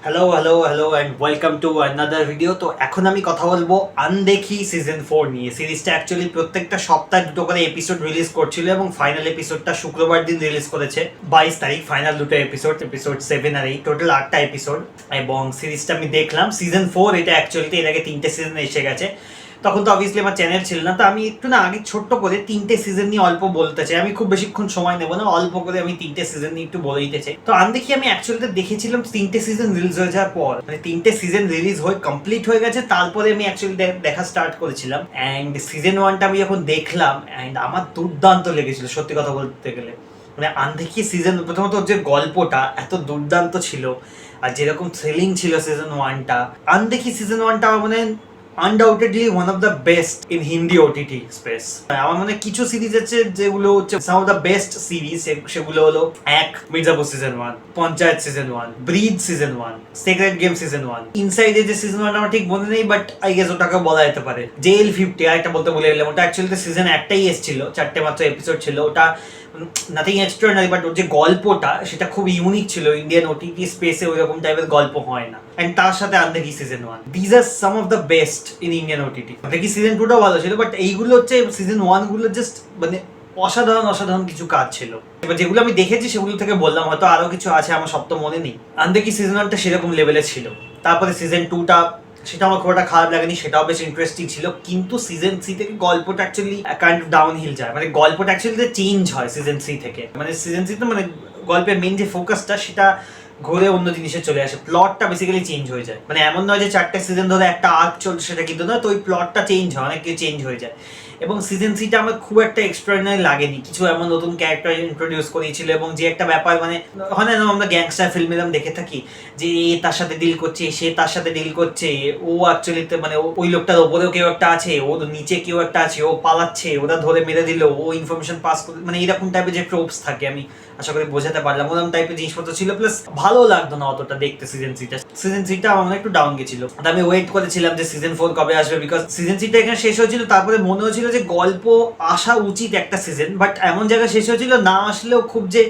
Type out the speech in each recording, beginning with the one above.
Hello and welcome to another video. তো এখন আমি কথা বলবো আনদেখি সিজন 4 নিয়ে। সিরিজটা অ্যাকচুয়ালি প্রত্যেকটা সপ্তাহে দুটো করে এপিসোড রিলিজ করছিল এবং ফাইনাল এপিসোডটা শুক্রবার দিন রিলিজ করেছে 22 তারিখ। ফাইনাল দুটো এপিসোড 7 আর 8, টোটাল 8টা এপিসোড। এবং সিরিজটা আমি দেখলাম সিজন 4। এটা অ্যাকচুয়ালি এর আগে 3টে সিজন এসে গেছে। তখন তো অবভিয়াসলি আমার চ্যানেল ছিল না, তো আমি একটু না আগে ছোট্ট করে 3টে সিজন নিয়ে অল্প বলতে চাই। আমি খুব বেশিক্ষণ সময় নেবো না, অল্প করে আমি 3টে সিজন নিয়ে একটু বলে দিতে চাই। তো আনদেখি আমি অ্যাকচুয়ালি দেখেছিলাম 3টে সিজন রিলিজ হয়ে যাওয়ার পর, মানে 3টে সিজন রিলিজ হয়ে কমপ্লিট হয়ে গেছে, তারপরে আমি অ্যাকচুয়ালি দেখা স্টার্ট করেছিলাম। অ্যান্ড সিজন 1টা আমি যখন দেখলাম অ্যান্ড আমার দুর্দান্ত লেগেছিল সত্যি কথা বলতে গেলে। মানে আনদেখি সিজন, প্রথমত যে গল্পটা এত দুর্দান্ত ছিল আর যেরকম থ্রিলিং ছিল সিজন 1টা, আনদেখি সিজন 1টা আমার মানে undoubtedly one of the best in Hindi OTT space. আমার মনে কিছু সিরিজ আছে যেগুলো হচ্ছে some of the best series, সেগুলো হলো এক Mirzapur season 1, Panchayat season 1, Breathe season 1, Secret Game season 1, Inside Edge season 1 আমার ঠিক মনে নেই, বাট আই গেস ওটাকে বলা যেতে পারে। জেল 50 আরেকটা বলতে ভুলে গেলাম, ওটা অ্যাকচুয়ালি সিজন একটাই এসেছিল, 4টে মাত্র এপিসোড ছিল। ওটা নাথিং এক্সট্রাঅর্ডিনারি, বাট ওর যে গল্পটা সেটা খুব ইউনিক ছিল। ইন্ডিয়ান ওটিটি স্পেসে ওইরকম টাইপের গল্প হয় না। এন্ড তার সাথে Undekhi season 1, these are some of the best in Indian OTT. দেখি সিজন 2টাও ভালো ছিল, বাট এইগুলো হচ্ছে সিজন 1 গুলো জাস্ট মানে অসাধারণ কিছু কাজ ছিল। এবার যেগুলো আমি দেখেছি সেগুলো থেকে বললাম, হয়তো আরো কিছু আছে আমার সব তো মনে নেই। আনদেখি সিজন 1টা সেরকম লেভেলে ছিল। তারপরে সিজন 2টা, সেটা আমার খুব একটা খারাপ লাগেনি, সেটাও বেশ ইন্টারেস্টিং ছিল। কিন্তু সিজন 3 থেকে গল্পটা actually kind of downhill যায়। মানে গল্পটা অ্যাকচুয়ালি চেঞ্জ হয় সিজন 3 থেকে। মানে সিজন 3 তে মানে গল্পের মেন যে ফোকাসটা সেটা ঘুরে অন্য জিনিসে চলে আসে, প্লটটা বেসিক্যালি চেঞ্জ হয়ে যায়। মানে এমন নয় যে 4টে সিজন ধরে একটা আর্ক চলছে, সেটা কিন্তু নয়। তো ওই প্লটটা চেঞ্জ হয়, অনেক কিছু চেঞ্জ হয়ে যায়। এবং সিজন 3টা আমার খুব একটা এক্সট্রাঅর্ডিনারি লাগেনি। কিছু এমন নতুন ক্যারেক্টার ইন্ট্রোডিউস করেছিল এবং যে একটা ব্যাপার, মানে হয় না আমরা গ্যাংস্টার ফিল্মে এরকম দেখে থাকি যে এ তার সাথে ডিল করছে, সে তার সাথে ডিল করছে, ও অ্যাকচুয়ালি মানে ওই লোকটার ওপরেও কেউ একটা আছে, ওর নিচে কেউ একটা আছে, ও পালাচ্ছে, ওরা ধরে মেরে দিল, ও ইনফরমেশন পাস করে, মানে এরকম টাইপের যে ট্রোপস থাকে, আমি আশা করি বোঝাতে পারলাম, ওরকম টাইপের জিনিসপত্র ছিল। প্লাস ভালো লাগতো না অতটা দেখতে সিজন 3টা আমার মনে একটু ডাউন গেছিল। আমি ওয়েট করেছিলাম যে সিজন 4 কবে আসবে, বিকজ সিজন 3টা এখানে শেষ হয়েছিল। তারপরে মনে হয়েছিল যে গল্প আসা উচিত একটা সিজন, বাট এমন জায়গায় শেষ হয়েছিল না আসলেও খুব যে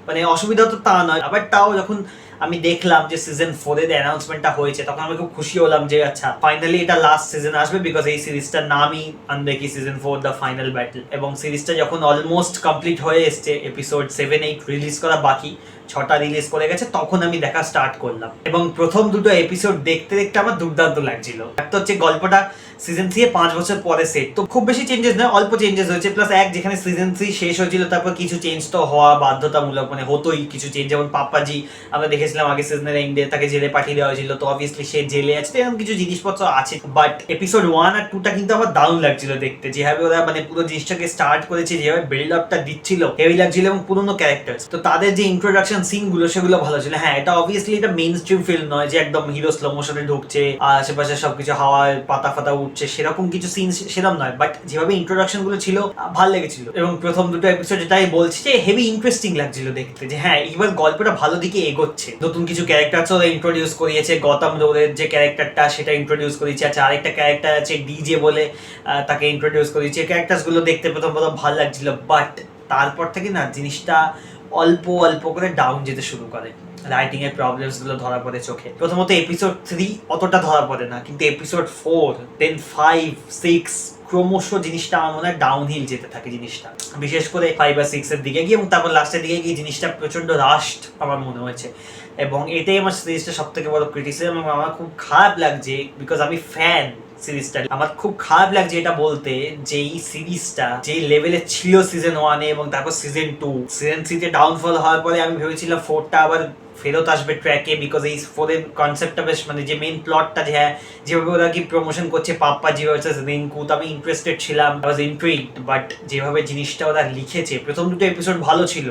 মানে অসুবিধা তো তা নয়। আবার তাও যখন আমি দেখলাম যে সিজন 4 এর অ্যানাউন্সমেন্টটা হয়েছে, তখন আমি খুব খুশি হলাম যে আচ্ছা ফাইনালি এটা লাস্ট সিজন আসবে, বিকজ এই সিরিজটার নামই আনদেখি সিজন 4 দ্য ফাইনাল ব্যাটল। এবং সিরিজটা যখন অলমোস্ট কমপ্লিট হয়ে এসছে, এপিসোড 7-8 রিলিজ করা বাকি, 6টা রিলিজ করে গেছে, তখন আমি দেখা স্টার্ট করলাম। এবং প্রথম দুটো এপিসোড দেখতে দেখতে আমার দুর্দান্ত লাগছিল। একটা হচ্ছে গল্পটা সিজন 3 5 বছর পরে সেট, তো খুব বেশি চেঞ্জেস নয়, অল্প চেঞ্জেস হয়েছে। প্লাস যেখানে সিজন 3 শেষ হয়েছিল, তারপর কিছু চেঞ্জ তো হওয়া বাধ্যতামূলক, মানে হতোই কিছু চেঞ্জ। যেমন পাপ্পাজি আমরা দেখেছিলাম আগে সিজনের এন্ডে, তাকে জেলে পাঠিয়ে দেওয়া হয়েছিল, তো অবভিয়াসলি সে জেলে আছে, এরকম কিছু জিনিসপত্র আছে। বাট এপিসোড 1 আর 2টা কিন্তু আমার দারুণ লাগছিল দেখতে, যেভাবে ওরা মানে পুরো জিনিসটাকে স্টার্ট করেছে, যেভাবে বিল্ড আপটা দিচ্ছিল, হেভি লাগছিল। এবং পুরোনো ক্যারেক্টার, তো তাদের যে ইন্ট্রোডাকশন সিন গুলো সেগুলো ভালো ছিল। হ্যাঁ, এটা অবভিয়াসলি এটা মেইন স্ট্রিম ফিল্ম নয় যে একদম হিরো স্লো মোশনে ঢুকছে, আশেপাশে সবকিছু হাওয়ায় পাতা ফাতা উঠছে, সেরকম কিছু সিন সেরকম নয়। বাট যেভাবে ইন্ট্রোডাকশন গুলো ছিল ভালো লেগেছিল। এবং প্রথম দুটো এপিসোড যেটাই বলছি যে হেভি ইন্টারেস্টিং লাগছিল দেখতে, যে হ্যাঁ এবার গল্পটা ভালো দিকে এগোচ্ছে। নতুন কিছু ক্যারেক্টার ওরা ইন্ট্রোডিউস করিয়েছে, গৌতম রোলের যে ক্যারেক্টারটা সেটা ইন্ট্রোডিউস করিয়েছে। আচ্ছা, আরেকটা ক্যারেক্টার আছে ডিজে বলে, তাকে ইন্ট্রোডিউস করিয়েছে। ক্যারেক্টার্স গুলো দেখতে প্রথম ভালো লাগছিল, বাট তারপর থেকে না জিনিসটা অল্প করে ডাউন যেতে শুরু করে। রাইটিং এর প্রবলেমস গুলো ধরা পড়ে চোখে। প্রথমত এপিসোড 3 অতটা ধরা পড়ে না, কিন্তু এপিসোড 4, দেন 5, 6 ক্রমশ জিনিসটা আমার মনে হয় ডাউন হিল যেতে থাকে জিনিসটা, বিশেষ করে 5 আর 6 এর দিকে গিয়ে, এবং তারপর লাস্টের দিকে গিয়ে জিনিসটা প্রচন্ড রাস্ট আমার মনে হয়েছে। এবং এটাই আমার সিরিজটা সব থেকে বড় ক্রিটিসিজম। এবং আমার খুব খারাপ লাগছে, বিকজ আমি ফ্যান সিরিজটা। আমার খুব খারাপ লাগছে এটা বলতে, যে এই সিরিজটা যে লেভেলে ছিল সিজন 1 এবং তারপর সিজন 2, সিজন 3 তে ডাউনফল হওয়ার পরে আমি ভেবেছিলাম 4টা আবার ফেরত আসবে ট্র্যাকে, বিকজ এই 4 এর কনসেপ্টটা বেশ, মানে যে মেইন প্লটটা, যে হ্যাঁ যেভাবে ওরা কি প্রমোশন করছে পাপ্পাজি ভার্সেস রিঙ্কু, তো আমি ইন্টারেস্টেড ছিলাম, আই ওয়াজ ইন্ট্রিগড। বাট যেভাবে জিনিসটা ওরা লিখেছে, প্রথম দুটো এপিসোড ভালো ছিল,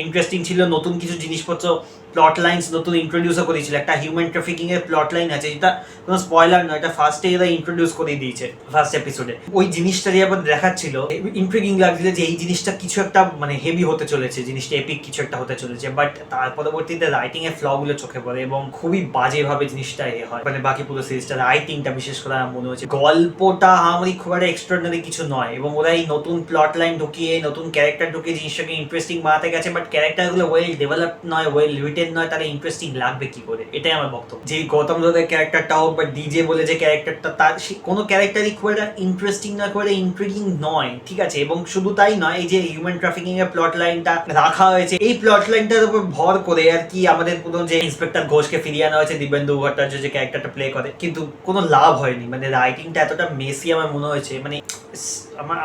ইন্টারেস্টিং ছিল, নতুন কিছু জিনিসপত্র প্লট লাইন্স নতুন ইন্ট্রোডিউসও করেছিল। একটা হিউম্যান ট্রাফিকিং এর প্লট লাইন আছে, যেটা কোনো স্পয়লার নয়, এটা ফার্স্টে এরা ইন্ট্রোডিউস করে দিয়েছে ফার্স্ট এপিসোডে। ওই জিনিসটা দিয়ে আবার দেখাচ্ছিল, ইন্ট্রিগিং লাগছিল যে এই জিনিসটা কিছু একটা মানে হেভি হতে চলেছে, জিনিসটা এপিক কিছু একটা হতে চলেছে। বাট তার পরবর্তীতে রাইটিং এর ফ্ল গুলো চোখে পড়ে এবং খুবই বাজেভাবে জিনিসটা হয়। মানে বাকি পুরো সিরিজটা রাইটিংটা বিশেষ করে আমার মনে হচ্ছে, গল্পটা আমারই খুব একটা এক্সট্রাঅর্ডিনারি কিছু নয়। এবং ওরা এই নতুন প্লট লাইন ঢুকিয়ে, নতুন ক্যারেক্টার ঢুকিয়ে জিনিসটাকে ইন্টারেস্টিং বানাতে গেছে, বাট ক্যারেক্টারগুলো ওয়েল ডেভেলপ নয়, ওয়েল রিটেন মেনটেন নয় তাহলে ইন্টারেস্টিং লাগবে কি করে, এটাই আমার বক্তব্য। যে গৌতম রোধের ক্যারেক্টারটা হোক বা ডিজে বলে যে ক্যারেক্টারটা, তার কোনো ক্যারেক্টারই খুব একটা ইন্টারেস্টিং নয়, খুব একটা ইন্ট্রিগিং নয়, ঠিক আছে। এবং শুধু তাই নয়, এই যে হিউম্যান ট্রাফিকিং এর প্লট লাইনটা রাখা হয়েছে, এই প্লট লাইনটার উপর ভর করে আর কি আমাদের পুরো যে ইন্সপেক্টর ঘোষকে ফিরিয়ে আনা হয়েছে দিব্যেন্দু ভট্টাচার্য যে ক্যারেক্টারটা প্লে করে, কিন্তু কোনো লাভ হয়নি। মানে রাইটিংটা এতটা মেসি আমার মনে হয়েছে, মানে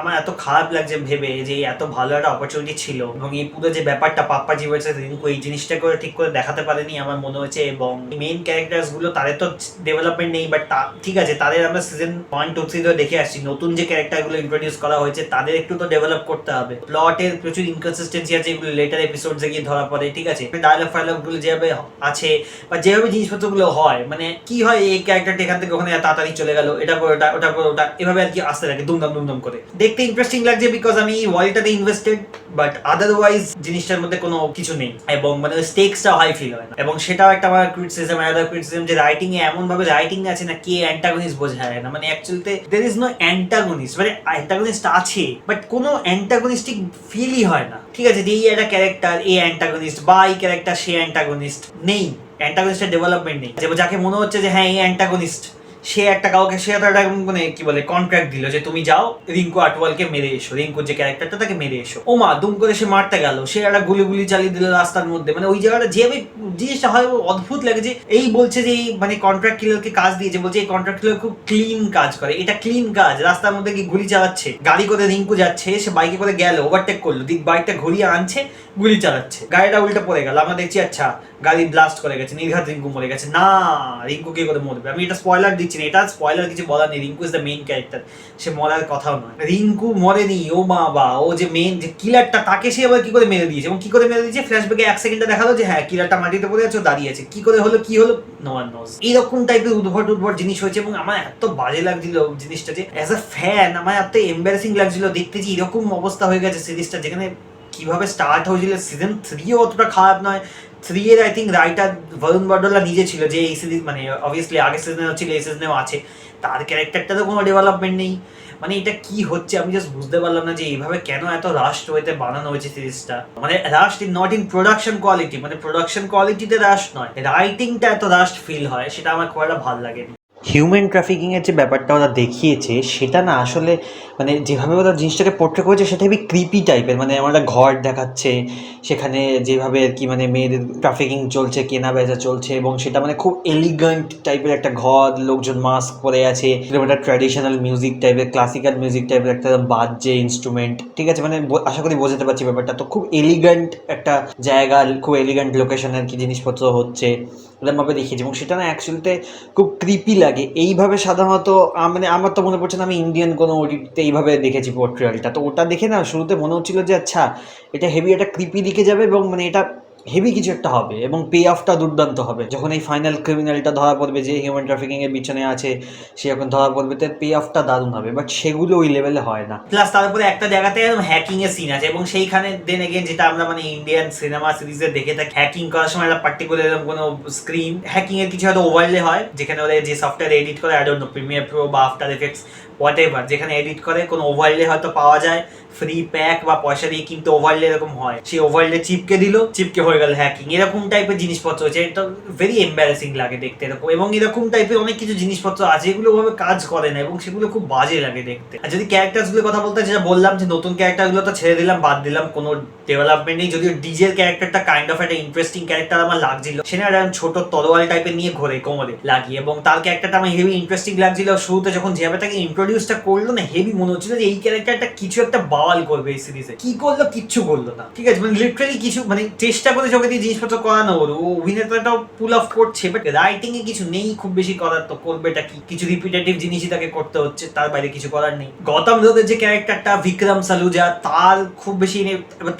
আমার এত খারাপ লাগছে ভেবে যে এত ভালো একটা অপরচুনিটি ছিল এবং এই পুরো যে ব্যাপারটা পাপ্পাজি ভার্সেস রিঙ্কু, এই জিনিসটা করে ঠিক করে দেখাতে পারেনি আমার মনে হয়েছে। এবং মেইন ক্যারেক্টার্স গুলো তাদের তো ডেভেলপমেন্ট নেই, বাট ঠিক আছে তাদের আমরা সিজন 1, 2, 3 ধরে দেখে আসছি। নতুন যে ক্যারেক্টার গুলো ইন্ট্রোডিউস করা হয়েছে তাদের একটু তো ডেভেলপ করতে হবে। প্লটের প্রচুর ইনকনসিস্টেন্সি আছে, এগুলো লেটার এপিসোডে গিয়ে ধরা পড়ে, ঠিক আছে। ডায়লগ ফায়লগ গুলো যেভাবে আছে বা যেভাবে জিনিসপত্র গুলো হয়, মানে কি হয় এই ক্যারেক্টারটা এখান থেকে ওখানে তাড়াতাড়ি চলে গেল, এটা করে ওটা, ওটা করে ওটা, এভাবে আর কি আসতে থাকে দুমদাম দুমদাম করে। দেখতে ইন্টারেস্টিং লাগছে বিকজ আমি ওয়ার্ল্ডটাতে ইনভেস্টেড, বাট আদারওয়াইজ জিনিসটার মধ্যে কোনো কিছু নেই এবং মানে স্টেকসটা হাই ফিল হয় না। এবং সেটাও একটা আমার ক্রিটিসিজম, যে রাইটিং এ এমন ভাবে রাইটিং আছে না কে অ্যান্টাগনিস্ট বোঝা যায় না। মানে অ্যাকচুয়ালিতে দেয়ার ইজ নো অ্যান্টাগনিস্ট, মানে অ্যান্টাগনিস্ট আছে বাট কোনো অ্যান্টাগনিস্টিক ফিলই হয় না, ঠিক আছে। যে এই একটা ক্যারেক্টার এ অ্যান্টাগনিস্ট বা এই ক্যারেক্টার সে অ্যান্টাগনিস্ট, নেই, অ্যান্টাগনিস্টের ডেভেলপমেন্ট নেই। যাকে মনে হচ্ছে যে হ্যাঁ এই অ্যান্টাগনিস্ট, সে একটা কাউকে সে একটা মানে কি বলে কন্ট্রাক্ট দিল যে তুমি যাও রিঙ্কু আটওয়ালকে মেরে এসো, রিঙ্কুর যে ক্যারেক্টারটা তাকে মেরে এসো। ও মা দুম করে সে মারতে গেল, সে একটা গুলি চালিয়ে দিল রাস্তার মধ্যে। মানে ওই জায়গাটা যে জিনিসটা হয় অদ্ভুত লাগে যে এই বলছে যে এই মানে কন্ট্রাক্ট কিলারকে কাজ দিয়েছে, বলছে এই কন্ট্রাক্ট কিলার খুব ক্লিন কাজ করে, এটা ক্লিন কাজ। রাস্তার মধ্যে কি গুলি চালাচ্ছে, গাড়ি করে রিঙ্কু যাচ্ছে, সে বাইকে করে গেল, ওভারটেক করলো, দিক বাইকটা ঘুরিয়ে আনছে, গুলি চালাচ্ছে, গাড়িটা উল্টে পড়ে গেল, আমরা দেখছি আচ্ছা গাড়ি ব্লাস্ট করে গেছে, নির্ঘাত রিঙ্কু মরে গেছে। না, রিঙ্কু কি করে মরবে? আমি এটা স্পয়লার দিচ্ছি না, এটা স্পয়লার কিছু বলার নেই, Rinku is the main character, সে মরার কথাও নয়। রিঙ্কু মরেনি, ও মা বা ও যে মেইন যে কিলারটা তাকে সে আবার কি করে মেরে দিয়েছে এবং কি করে মেরে দিয়েছে, ফ্ল্যাশব্যাকে 1 সেকেন্ডে দেখালো যে হ্যাঁ কিলারটা মাটিতে পড়ে আছে, দাঁড়িয়ে আছে, কি করে হলো, কি হলো, নো ওয়ান নোজ। এইরকম টাইপের উদ্ভট জিনিস হয়েছে এবং আমার এত বাজে লাগছিল জিনিসটা, যে অ্যাজ আ ফ্যান আমার এত এম্বারেসিং লাগছিল দেখতে যে এরকম অবস্থা হয়ে গেছে সিরিজটা, যেখানে কিভাবে স্টার্ট হয়েছিল। সিজন 3 অতটা খারাপ নয়, 3 এর আই থিঙ্ক রাইটার বরুণ বডোলা নিজে ছিল, যে এই সিরিজ মানে অবভিয়াসলি আগের সিজনেও ছিল, এই সিজনেও আছে, তার ক্যারেক্টারটা তো কোনো ডেভেলপমেন্ট নেই। মানে এটা কি হচ্ছে আমি জাস্ট বুঝতে পারলাম না যে এইভাবে কেন এত রাস্ট হইতে বানানো হয়েছে সিরিজটা। মানে rust in not in production quality, মানে প্রোডাকশন কোয়ালিটিতে রাস্ট নয়, রাইটিংটা এত রাস্ট ফিল হয়, সেটা আমার খুব একটা ভালো লাগেনি। হিউম্যান ট্রাফিকিংয়ের যে ব্যাপারটা ওরা দেখিয়েছে সেটা না আসলে মানে যেভাবে ওরা জিনিসটাকে পোর্ট্রে করেছে সেটা খুবই ক্রিপি টাইপের। মানে আমার একটা ঘর দেখাচ্ছে, সেখানে যেভাবে আর কি মানে মেয়েদের ট্রাফিকিং চলছে, কেনা বেচা চলছে, এবং সেটা মানে খুব এলিগেন্ট টাইপের একটা ঘর, লোকজন মাস্ক পরে আছে, একটা ট্র্যাডিশনাল মিউজিক টাইপের, ক্লাসিক্যাল মিউজিক টাইপের একটা বাজছে ইনস্ট্রুমেন্ট, ঠিক আছে। মানে আশা করি বোঝাতে পারছি ব্যাপারটা। তো খুব এলিগেন্ট একটা জায়গা, খুব এলিগেন্ট লোকেশন আর কি জিনিসপত্র হচ্ছে, এরকমভাবে দেখিয়েছে এবং সেটা না অ্যাকচুয়ালিতে খুব ক্রিপি লাগে। এইভাবে সাধারণত মানে আমার তো মনে পড়ছে না আমি ইন্ডিয়ান কোনো ওটিটিতে এইভাবে দেখেছি পোর্ট্রিয়ালটা। তো ওটা দেখে না শুরুতে মনে হচ্ছিল যে আচ্ছা এটা হেভি একটা ক্রিপি দিকে যাবে এবং মানে এটা হেভি কিছু একটা হবে এবং পে অফটা দুর্দান্ত হবে। যখন এই ফাইনাল ক্রিমিনালটা ধরা পড়বে যে হিউম্যান ট্রাফিকিংয়ের পিছনে আছে, সে যখন ধরা পড়বে তার পে অফটা দারুণ হবে, বাট সেগুলো ওই লেভেলে হয় না। প্লাস তারপরে একটা জায়গাতে একদম হ্যাকিং এর সিন আছে এবং সেইখানে দেন এগেন যেটা আমরা মানে ইন্ডিয়ান সিনেমা সিরিজে দেখে থাকি, হ্যাকিং করার সময় একটা পার্টিকুলার এরকম কোনো স্ক্রিন হ্যাকিং এর কিছু হয়তো ওভারলে হয়, যেখানে ওরা যে সফটওয়্যার এডিট করে, I don't know Premiere Pro বা আফটার এফেক্টস হোয়াট এভার, যেখানে এডিট করে কোনো ওভারলে হয়তো পাওয়া যায়, ফ্রি প্যাক বা পয়সা দিয়ে কিন্তু ওভারলে এরকম হয়, সেই ওভারলে চিপকে দিল, চিপকে হয়ে গেল হ্যাকিং, এরকম টাইপের জিনিসপত্র হচ্ছে। এটা ভেরি এম্বারেসিং লাগে দেখতে এরকম, এবং এরকম টাইপের অনেক কিছু জিনিসপত্র আছে যেগুলো ওভাবে কাজ করে না এবং সেগুলো খুব বাজে লাগে দেখতে। আর যদি ক্যারেক্টার্স গুলোর কথা বলতে, যেটা বললাম যে নতুন ক্যারেক্টার গুলো তো ছেড়ে দিলাম, বাদ দিলাম, কোনো ডেভেলপমেন্ট নেই। যদিও ডিজের ক্যারেক্টারটা কাইন্ড অফ একটা ইন্টারেস্টিং ক্যারেক্টার আমার লাগছিল, সে না ছোট তরোয়াল টাইপের নিয়ে ঘোরে কোমরে লাগিয়ে, এবং তার ক্যারেক্টারটা আমার হেভি ইন্টারেস্টিং লাগছিল। শুরুতে যখন যেভাবে তাকে ইন্ট্রোডিউসটা করলো না, হেভি মনে হচ্ছিল যে এই ক্যারেক্টারটা কিছু একটা বাওয়াল করবে এই সিরিজে। কি করলো? কিচ্ছু করলো না, ঠিক আছে। মানে লিটারালি কিছু মানে চেষ্টা করে চোখে দিয়ে জিনিসপত্র করানো, ওর অভিনেতাটাও পুল অফ করছে, বাট রাইটিং এ কিছু নেই খুব বেশি করার। তো করবেটা কি? কিছু রিপিটেটিভ জিনিসই তাকে করতে হচ্ছে, তার বাইরে কিছু করার নেই। গৌতম রোধের যে ক্যারেক্টারটা বিক্রম সালুজা, তার খুব বেশি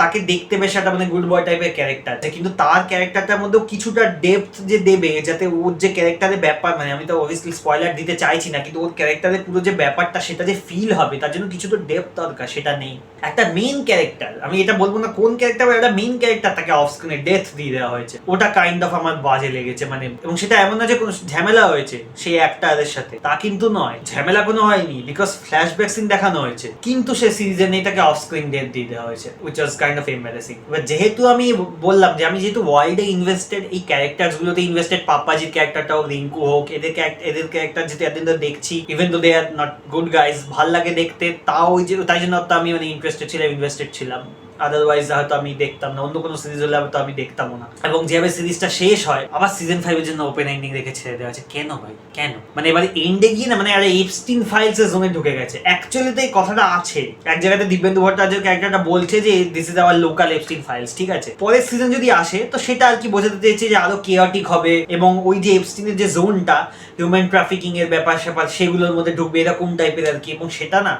তাকে দেখতে বেশ একটা মানে গুড বয় টাইপের ক্যারেক্টার, কিন্তু তার ক্যারেক্টারটার মধ্যেও কিছুটা ডেপথ যে দেবে, যাতে ওর যে ক্যারেক্টারের ব্যাপার, মানে আমি তো অবভিয়াসলি স্পয়লার দিতে চাইছি না, কিন্তু ওর ক্যারেক্টারের পুরো যে ব্যাপারটা সেটা যে ফিল হবে, তার জন্য কিছু তো ডেপথ দরকার, সেটা নেই। একটা মেইন ক্যারেক্টার, আমি এটা বলবো না কোন ক্যারেক্টার, একটা মেইন ক্যারেক্টার তাকে অফ স্ক্রিনে ডেথ দিয়ে দেওয়া হয়েছে, ওটা কাইন্ড অফ আমার বাজে লেগেছে। মানে এবং সেটা এমন না যে কোনো ঝামেলা হয়েছে সেই অ্যাক্টরের সাথে, তা কিন্তু নয়, ঝামেলা কোনো হয়নি, বিকজ ফ্ল্যাশব্যাক সিন দেখানো হয়েছে, কিন্তু সে সিরিজে এটাকে অফ স্ক্রিন ডেথ দিয়ে দেওয়া হয়েছে, which was kind of embarrassing. এবার যেহেতু আমি বললাম যে আমি যেহেতু ওয়ার্ল্ডে ইনভেস্টেড, এই ক্যারেক্টার গুলোতে ইনভেস্টেড, পাপ্পাজির ক্যারেক্টারটা হোক, রিঙ্কু হোক, এদের ক্যারেক্টার যেহেতু এতদিন ধরে দেখছি, even though they are not good guys, ভাল লাগে দেখতে, তাও ওই যে তাই জন্য তো আমি মানে ইন্টারেস্টেড ছিলাম, ইনভেস্টেড ছিলাম। আদারওয়াইজ হয়তো আমি দেখতাম না, অন্য কোনো সিরিজ হলে হয়তো আমি দেখতামও না। এবং যেভাবে সিরিজটা শেষ হয়, আবার সিজন 5 এর জন্য ওপেন এন্ডিং রেখে ছেড়ে দেওয়া হয়েছে। কেন ভাই, কেন? মানে এবারে এন্ডে গিয়ে না, মানে আরে এপস্টিন ফাইলস এর জোনে ঢুকে গেছে। অ্যাকচুয়ালি তো এই কথাটা আছে এক জায়গাতে, দিব্যেন্দু ভট্টাচার্যের ক্যারেক্টারটা বলছে যে this is our local Epstein files, ঠিক আছে। পরের সিজন যদি আসে তো সেটা আর কি বোঝাতে চেয়েছে যে আরো কেয়াটিক হবে, এবং ওই যে এপস্টিনের যে জোনটা, হিউম্যান ট্রাফিকিং এর ব্যাপার স্যাপার সেগুলোর মধ্যে ঢুকবে, এরকম টাইপের আর কি। এবং সেটা না,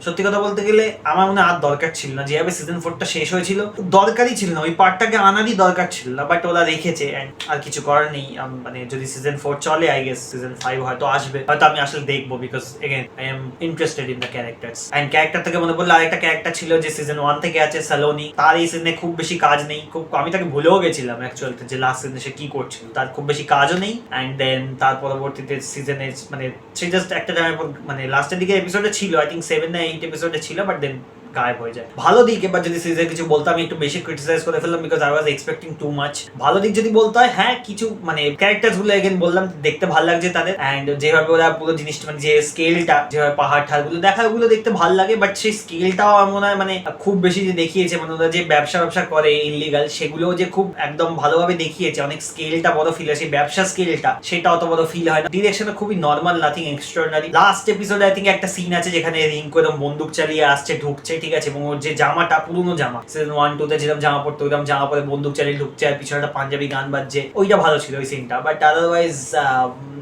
সত্যি কথা বলতে গেলে আমার মনে আর দরকার ছিল না। যেভাবে সিজন 4টা শেষ হয়েছিল, দরকারই ছিল না, ওই পার্টটাকে আনারই দরকার ছিল না, বাট ওরা রেখেছে, আর কিছু করার নেই। মানে যদি সিজন 4 চলে, আই গেস সিজন 5 হয়তো আসবে, হয়তো আমি আসলে দেখবো, because again I am interested in the characters. And character থেকে মনে পড়লো আরেকটা ক্যারেক্টার ছিল যে সিজন 1 থেকে আছে, সালোনি। তার এই সিজনে খুব বেশি কাজ নেই, খুব আমি তাকে ভুলেও গেছিলাম অ্যাকচুয়ালি, যে লাস্ট সিজনে সে কি করছিল, তার খুব বেশি কাজও নেই। অ্যান্ড দেন তার পরবর্তীতে সিজনে মানে সে জাস্ট একটা টাইমের পর, মানে লাস্টের দিকে এপিসোডে ছিল, আই থিঙ্ক 7 না 8 এপিসোডে ছিল, বাট দেন গায়েব হয়ে যায়। ভালো দিক, এবার যদি সিরিজের কিছু বলতে, আমি একটু বেশি ক্রিটিসাইজ করে ফেললাম, because I was expecting too much. ভালো দিক যদি বলতে হয়, হ্যাঁ কিছু মানে ক্যারেক্টারস গুলো এগেন বললাম দেখতে ভালো লাগছে তাদের, এন্ড যেভাবে ওরা পুরো জিনিসটা, মানে যে স্কেলটা, যেভাবে পাহাড় ঠাড় গুলো দেখা, ওগুলো দেখতে ভালো লাগে, বাট সেই স্কেলটাও আমার মনে হয় মানে খুব বেশি যে দেখিয়েছে, মানে ওরা যে ব্যবসা করে ইলিগাল, সেগুলোও যে খুব একদম ভালোভাবে দেখিয়েছে, অনেক স্কেলটা বড় ফিল হয়, সেই ব্যবসা স্কেলটা সেটা অত বড় ফিল হয় না। ডিরেকশনে খুবই নর্মাল, নাথিং এক্সট্রাঅর্ডিনারি। লাস্ট এপিসোডে আই থিঙ্ক একটা সিন আছে যেখানে রিঙ্কু একদম বন্দুক চালিয়ে আসছে, ঢুকছে, ঠিক আছে, এবং ওর যে জামাটা, পুরনো জামা, সিজন 1-2 তে যেরকম জামা পড়তো, ওইরকম জামা পরে বন্দুক চালিয়ে ঢুকছে, আর পিছনে একটা পাঞ্জাবি গান বাজছে, ওইটা ভালো ছিল ওই সিনটা। But otherwise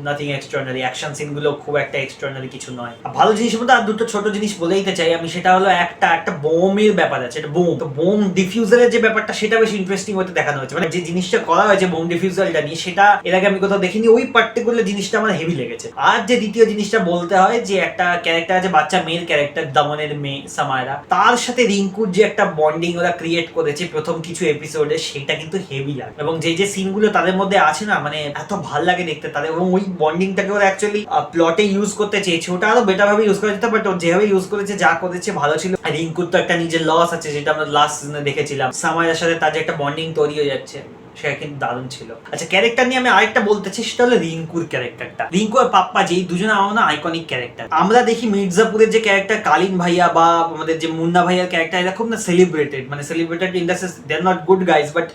nothing extraordinary. Action সিনগুলো খুব একটা এক্সট্রাঅর্ডিনারি কিছু নয়। ভালো জিনিসের মধ্যে আর দুটো ছোট জিনিস বলে দিতে চাই আমি, সেটা হলো একটা বোমের ব্যাপার আছে, এটা বোম, তো বোম ডিফিউজারের যে ব্যাপারটা, সেটা বেশি ইন্টারেস্টিং হতে দেখানো হয়েছে। মানে যে জিনিসটা করা হয়েছে বোম ডিফিউজারটা নিয়ে, সেটা এর আগে আমি কোথাও দেখিনি, ওই পার্টিকুলার জিনিসটা আমার হেভি লেগেছে। আর যে দ্বিতীয় জিনিসটা বলতে হয়, যে একটা ক্যারেক্টার আছে, বাচ্চা মেয়ের ক্যারেক্টার, দমনের মেয়ে সামায়রা, তার সাথে রিঙ্কুর যে একটা বন্ডিং ওরা ক্রিয়েট করেছে প্রথম কিছু এপিসোডে, সেটা কিন্তু হেভি লাগে। এবং যে সিনগুলো তাদের মধ্যে আছে না, মানে এত ভাল লাগে দেখতে তাদের, এবং ওই বন্ডিংটাকে ওরা অ্যাকচুয়ালি প্লটে ইউজ করতে চেয়েছে, ওটা আরো বেটার ভাবে ইউজ করা যেত, বাট যেভাবে ইউজ করেছে, যা করেছে ভালো ছিল। আর রিঙ্কুর তো একটা নিজের লস আছে, যেটা আমরা লাস্ট সিজনে দেখেছিলাম, সামায়রার সাথে তার যে একটা বন্ডিং তৈরি হয়ে যাচ্ছে, সেটা কিন্তু দারুণ ছিল। আচ্ছা, ক্যারেক্টার নিয়ে আমি আরেকটা বলতে চাই, সেটা হলো রিঙ্কুর ক্যারেক্টারটা। রিঙ্কু আর পাপ্পা, যেই দুজনে আমার না আইকনিক ক্যারেক্টার। আমরা দেখি মির্জাপুরের যে ক্যারেক্টার কালীন ভাইয়া বা আমাদের যে মুন্না ভাইয়ার ক্যারেক্টার, এরা খুব না সেলিব্রেটেড, মানে celebrated in the sense they are not good guys, but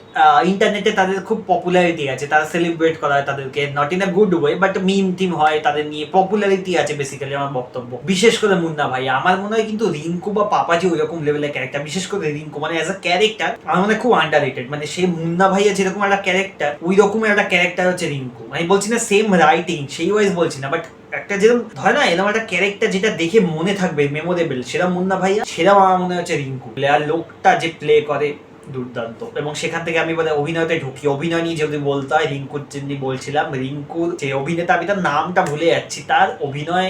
ইন্টারনেটে তাদের খুব পপুলারিটি আছে, তারা সেলিব্রেট করা হয় তাদেরকে, not in a good way, but meme team হয় তাদের নিয়ে, পপুলারিটি আছে বেসিক্যালি আমার বক্তব্য। বিশেষ করে মুন্না ভাইয়া, আমার মনে হয় কিন্তু রিঙ্কু বা পাপাজি ওই রকম লেভেলের ক্যারেক্টার, বিশেষ করে রিঙ্কু মানে অ্যাজ আ ক্যারেক্টার আমার মনে হয় খুব আন্ডাররেটেড। মানে সেই মুন্না ভাইয়া যেরকম একটা ক্যারেক্টার, ওই রকমের একটা ক্যারেক্টার হচ্ছে রিঙ্কু। আমি বলছি না সেম রাইটিং সেই ওয়াইজ বলছি না, বাট একটা যেরকম ধরে না, এরকম একটা ক্যারেক্টার যেটা দেখে মনে থাকবে, মেমোরেবল, সেটা মুন্না ভাইয়া, সেটাও আমার মনে হচ্ছে রিঙ্কু। আর লোকটা যে প্লে করে দুর্দান্ত। এবং সেখান থেকে আমি বলে অভিনয়তে ঢুকি। অভিনয় নিয়ে যদি বলতে হয়, রিঙ্কুর জন্য বলছিলাম, রিঙ্কুর যে অভিনেতা, আমি তার নামটা ভুলে যাচ্ছি, তার অভিনয়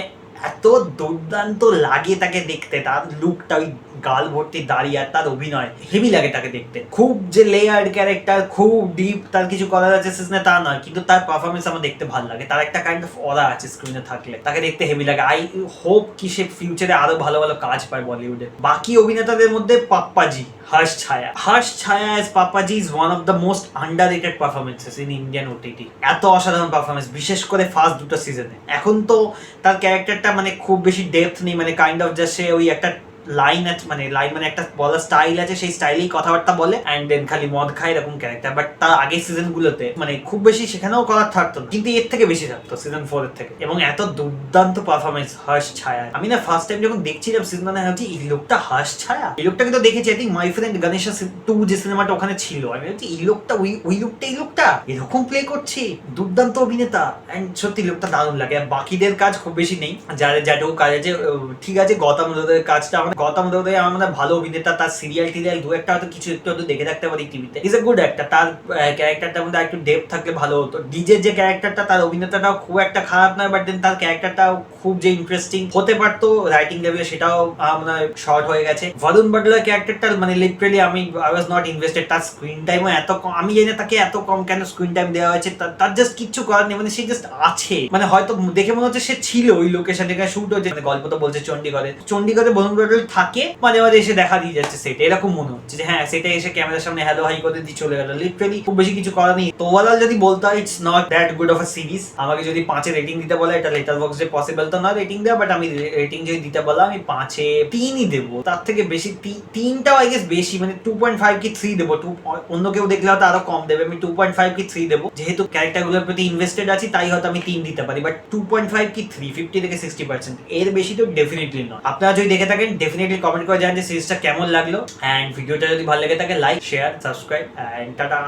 এত দুর্দান্ত লাগে তাকে দেখতে, তার লুকটা, ওই গাল ভর্তি দাঁড়িয়ে, আর তার অভিনয় হেভি লাগে তাকে দেখতে। খুব যে লেয়ার্ড ক্যারেক্টার, খুব ডিপ তার কিছু করার আছে সিজনে, তা নয়, কিন্তু তার পারফরমেন্স আমার দেখতে ভালো লাগে। তার একটা কাইন্ড অফ অরা আছে স্ক্রিনে থাকলে, তাকে দেখতে হেভি লাগে। আই হোপ কি সে ফিউচারে আরো ভালো ভালো কাজ পায় বলিউডে। বাকি অভিনেতাদের মধ্যে পাপ্পাজি, হর্ষ ছায়া as পাপ্পাজি is one of the most underrated performances in Indian OTT। এত অসাধারণ পারফরমেন্স, বিশেষ করে ফার্স্ট দুটো সিজনে। এখন তো তার ক্যারেক্টারটা মানে খুব বেশি ডেপথ নেই, মানে কাইন্ড অফ জাস্ট সে ওই একটা লাইন আছে, মানে একটা বলার স্টাইল আছে, সেই স্টাইলেই কথাবার্তা বলে, এন্ড দেন খালি মদ খায়, এরকম ক্যারেক্টার। বাট তার আগের সিজন গুলোতে মানে খুব বেশি সেখানেও করার থাকতো না, কিন্তু এর থেকে বেশি থাকতো সিজন 4 এর থেকে। এবং এত দুর্দান্ত পারফরমেন্স হর্ষ ছায়া। আমি না ফার্স্ট টাইম যখন দেখছিলাম সিজন 1 ভাবছি এই লোকটা হর্ষ ছায়া, এই লোকটাকে তো দেখেছি I think my friend Ganesha 2 যে সিনেমাটা ওখানে ছিল। আমি ভাবছি এই লোকটা ওই লোকটা এরকম প্লে করছে, দুর্দান্ত অভিনেতা। এন্ড সত্যি লোকটা দারুণ লাগে। আর বাকিদের কাজ খুব বেশি নেই, যাদের যেটুকু কাজ আছে ঠিক আছে। গৌতম রোধের কাজটা আমার গৌতম দেবদাই আমার মনে হয় ভালো অভিনেতা, তার সিরিয়াল টিরিয়াল দু একটা হয়তো কিছু একটু দেখে থাকতে পারি টিভিতে, ইজ এ গুড অ্যাক্টর, তার ক্যারেক্টারটার মধ্যে একটু ডেপথ থাকলে ভালো হতো। ডিজের যে ক্যারেক্টারটা, তার অভিনেতাটাও খুব একটা খারাপ নয়, বাট দেন তার ক্যারেক্টারটাও খুব যে ইন্টারেস্টিং হতে পারতো রাইটিং লেভেলে সেটাও মনে হয় শর্ট হয়ে গেছে। বরুণ বাটলার ক্যারেক্টারটা মানে literally I was not invested, তার স্ক্রিন টাইমও এত কম, আমি জানি না তাকে এত কম কেন স্ক্রিন টাইম দেওয়া হয়েছে, তার জাস্ট কিচ্ছু করার নেই, মানে সে জাস্ট আছে, মানে হয়তো দেখে মনে হচ্ছে সে ছিল ওই লোকেশন যেখানে শুট হচ্ছে, মানে গল্প তো বলছে চণ্ডীগড়ে বরুণ বাটলার থাকে, মাঝে মাঝে এসে দেখা দিয়ে যাচ্ছে সেটা, এরকম মনে হচ্ছে যে হ্যাঁ সেটা এসে ক্যামেরার সামনে হ্যালো হাই করে দিয়ে চলে গেল, লিটারালি খুব বেশি কিছু করা নেই। তো ওভারঅল যদি বলতে হয় it's not that good of a series. আমাকে যদি 5 রেটিং দিতে বলে, এটা লেটার বক্সে পসিবল তো না রেটিং দেওয়া, বাট আমি রেটিং যদি দিতে বলা আমি 5-এ 3ই দেবো, তার থেকে বেশি 3টাও আই গেস বেশি, মানে 2.5 কি 3 দেবো। অন্য কেউ দেখলে হয়তো আরো কম দেবে, আমি 2.5 কি 3 দেবো, যেহেতু ক্যারেক্টারগুলোর প্রতি ইনভেস্টেড আছি তাই হয়তো আমি 3 দিতে পারি, বাট 2.5 কি 3, 50 থেকে 60%, এর বেশি তো ডেফিনেটলি নয়। আপনারা যদি দেখে থাকেন ডেফিনেটলি কমেন্ট করে জানান যে সিরিজটা কেমন লাগলো, এন্ড ভিডিওটা যদি ভালো লেগে থাকে like share subscribe, and tata.